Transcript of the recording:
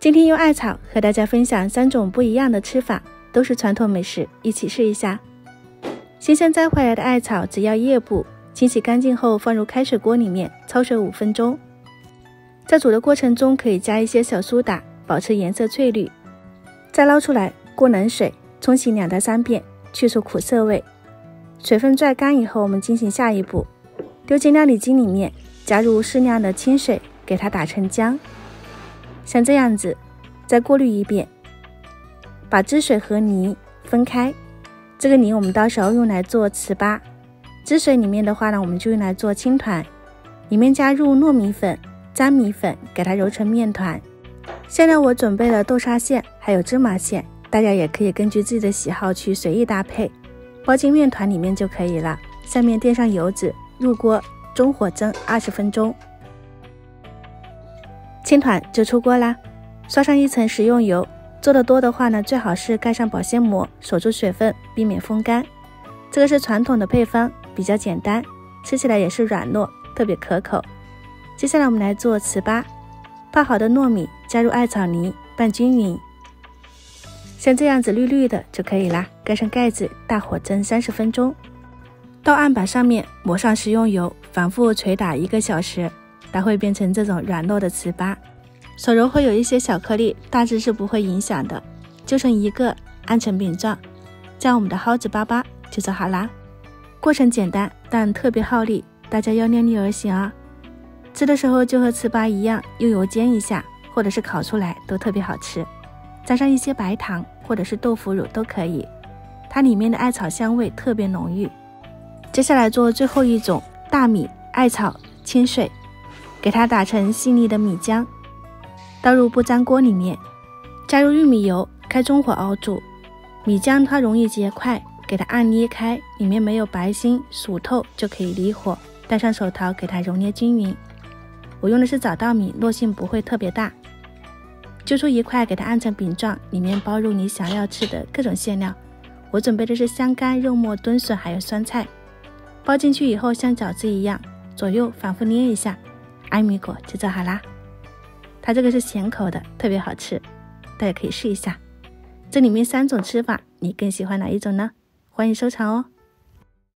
今天用艾草和大家分享3种不一样的吃法，都是传统美食，一起试一下。新鲜摘回来的艾草只要叶部，清洗干净后放入开水锅里面焯水5分钟。在煮的过程中可以加一些小苏打，保持颜色翠绿。再捞出来过冷水冲洗2到3遍，去除苦涩味。水分拽干以后，我们进行下一步，丢进料理机里面，加入适量的清水，给它打成浆。像这样子，再过滤一遍，把汁水和泥分开。这个泥我们到时候用来做糍粑，汁水里面的话呢，我们就用来做青团。里面加入糯米粉、粘米粉，给它揉成面团。馅料我准备了豆沙馅，还有芝麻馅，大家也可以根据自己的喜好去随意搭配，包进面团里面就可以了。下面垫上油脂，入锅中火蒸20分钟。青团就出锅啦，刷上一层食用油。做的多的话呢，最好是盖上保鲜膜，守住水分，避免风干。这个是传统的配方，比较简单，吃起来也是软糯，特别可口。接下来我们来做糍粑，泡好的糯米加入艾草泥拌均匀，像这样子绿绿的就可以啦。盖上盖子，大火蒸30分钟。到案板上面抹上食用油，反复捶打1个小时，它会变成这种软糯的糍粑。手揉会有一些小颗粒，大致是不会影响的。揪成一个，按成饼状，这样我们的蒿子粑粑就做好啦。过程简单，但特别耗力，大家要量力而行啊。吃的时候就和糍粑一样，用油煎一下，或者是烤出来都特别好吃。加上一些白糖或者是豆腐乳都可以，它里面的艾草香味特别浓郁。接下来做最后一种，大米、艾草、清水，给它打成细腻的米浆，倒入不粘锅里面，加入玉米油，开中火熬煮。米浆它容易结块，给它按捏开，里面没有白心熟透就可以离火，戴上手套给它揉捏均匀。我用的是早稻米，糯性不会特别大。揪出一块，给它按成饼状，里面包入你想要吃的各种馅料。我准备的是香干、肉末、炖笋还有酸菜。包进去以后像饺子一样，左右反复捏一下，艾米果就做好啦。它这个是咸口的，特别好吃，大家可以试一下。这里面3种吃法，你更喜欢哪一种呢？欢迎收藏哦。